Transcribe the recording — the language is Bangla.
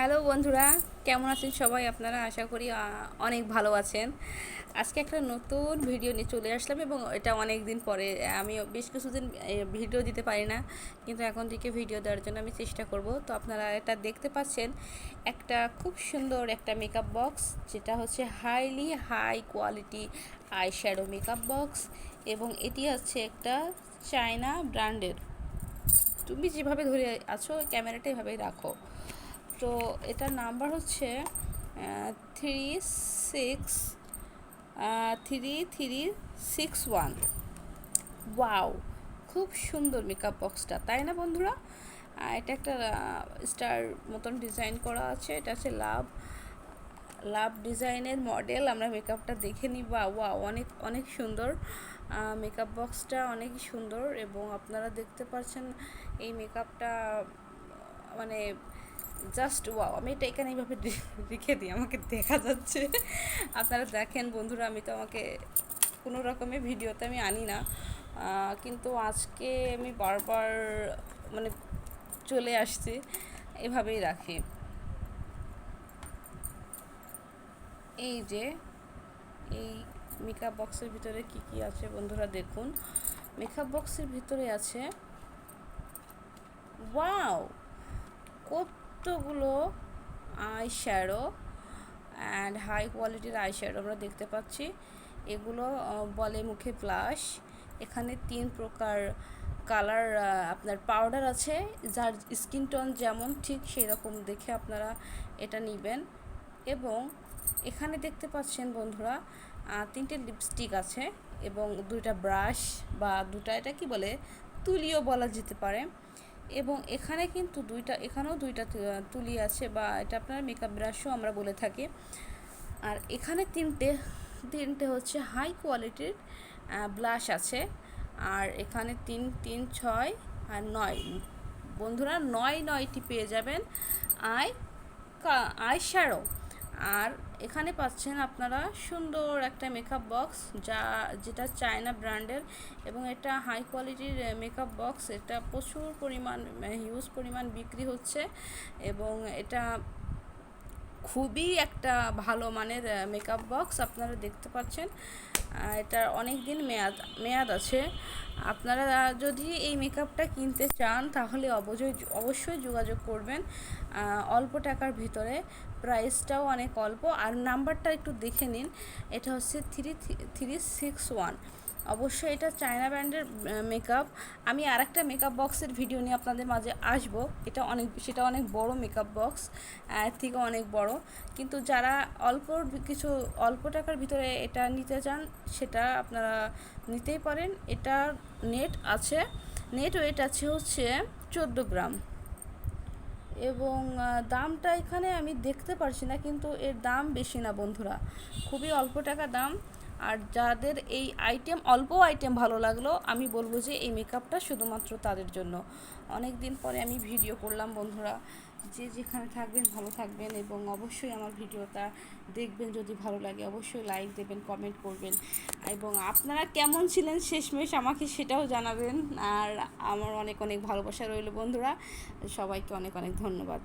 হ্যালো বন্ধুরা, কেমন আছেন সবাই? আপনারা আশা করি অনেক ভালো আছেন। আজকে একটা নতুন ভিডিও নিয়ে চলে আসলাম এবং এটা অনেক দিন পরে। আমি বেশ কিছুদিন ভিডিও দিতে পারি না, কিন্তু এখন থেকে ভিডিও দেওয়ার জন্য আমি চেষ্টা করব। তো আপনারা এটা দেখতে পাচ্ছেন, একটা খুব সুন্দর একটা মেকআপ বক্স, যেটা হচ্ছে high quality eyeshadow makeup box, এবং এটি হচ্ছে একটা চায়না ব্র্যান্ডের। তুমি যেভাবে ধরে আছো ক্যামেরাটা এভাবেই রাখো। তো এটার নাম্বার হচ্ছে 3361। ওয়াও, খুব সুন্দর মেকআপ বক্সটা, তাই না বন্ধুরা? এটা একটা স্টার মতন ডিজাইন করা আছে। এটা হচ্ছে লাভ লাভ ডিজাইনের মডেল। আমরা মেকআপটা দেখে নিই। ওয়াও, অনেক অনেক সুন্দর। মেকআপ বক্সটা অনেক সুন্দর এবং আপনারা দেখতে পাচ্ছেন এই মেকআপটা, মানে জাস্ট ওয়াও। আমি এটা এখানে এইভাবে রেখে দিই, আমাকে দেখা যাচ্ছে। আপনারা দেখেন বন্ধুরা, আমি তো আমাকে কোনো রকমের ভিডিওতে আমি আনি না, কিন্তু আজকে আমি বারবার মানে চলে আসছি, এভাবেই রাখি। এই যে এই মেকআপ বক্সের ভিতরে কি কি আছে বন্ধুরা দেখুন। মেকআপ বক্সের ভিতরে আছে ওয়াও কতগুলো আই শ্যাডো অ্যান্ড হাই কোয়ালিটির আই শ্যাডো আমরা দেখতে পাচ্ছি। এগুলো বলে মুখে ব্লাশ। এখানে 3 প্রকার কালার আপনার পাউডার আছে, যার স্কিন টোন যেমন ঠিক সেই রকম দেখে আপনারা এটা নেবেন। এবং এখানে দেখতে পাচ্ছেন বন্ধুরা 3টে লিপস্টিক আছে এবং 2টা ব্রাশ, বা 2টা এটা কি বলে, তুলিও বলা যেতে পারে। এবং এখানে কিন্তু এখানেও 2টা তুলি আছে, বা এটা আপনার মেকআপ ব্রাশও আমরা বলে থাকি। আর এখানে তিনটে হচ্ছে হাই কোয়ালিটির ব্লাশ আছে। আর এখানে 3 3 6 আর 9 বন্ধুরা, 9টি পেয়ে যাবেন আই শ্যাডো। আর এখানে পাচ্ছেন আপনারা সুন্দর একটা মেকআপ বক্স, যেটা চায়না ব্র্যান্ডের, এবং এটা হাই কোয়ালিটির মেকআপ বক্স। এটা প্রচুর পরিমাণ হিউজ পরিমাণ বিক্রি হচ্ছে, এবং এটা খুবই একটা ভালো মানের মেকআপ বক্স। আপনারা দেখতে পাচ্ছেন এটার অনেক দিন মেয়াদ আছে। আপনারা যদি এই মেকআপটা কিনতে চান তাহলে অবশ্যই যোগাযোগ করবেন। অল্প টাকার ভিতরে, প্রাইসটাও অনেক অল্প। আর নাম্বারটা একটু দেখে নিন, এটা হচ্ছে 3361। অবশ্যই এটা চায়না ব্র্যান্ডের মেকআপ। আমি আরেকটা মেকআপ বক্সের ভিডিও নিয়ে আপনাদের মাঝে আসব। সেটা অনেক বড় মেকআপ বক্স, এর থেকে অনেক বড়। কিন্তু যারা অল্প টাকার ভিতরে এটা নিতে চান, সেটা আপনারা নিতেই পারেন। এটা নেট ওয়েট আছে হচ্ছে 14 গ্রাম। এবং দামটা এখানে আমি দেখতে পারছি না, কিন্তু এর দাম বেশি না বন্ধুরা, খুবই অল্প টাকা দাম। আর যাদের এই অল্প আইটেম ভালো লাগলো, আমি বলবো যে এই মেকআপটা শুধুমাত্র তাদের জন্য। অনেক দিন পরে আমি ভিডিও করলাম বন্ধুরা। যে যেখানে থাকবেন ভালো থাকবেন, এবং অবশ্যই আমার ভিডিওটা দেখবেন। যদি ভালো লাগে অবশ্যই লাইক দেবেন, কমেন্ট করবেন, এবং আপনারা কেমন ছিলেন শেষমেশ আমাকে সেটাও জানাবেন। আর আমার অনেক অনেক ভালোবাসা রইল বন্ধুরা। সবাইকে অনেক অনেক ধন্যবাদ।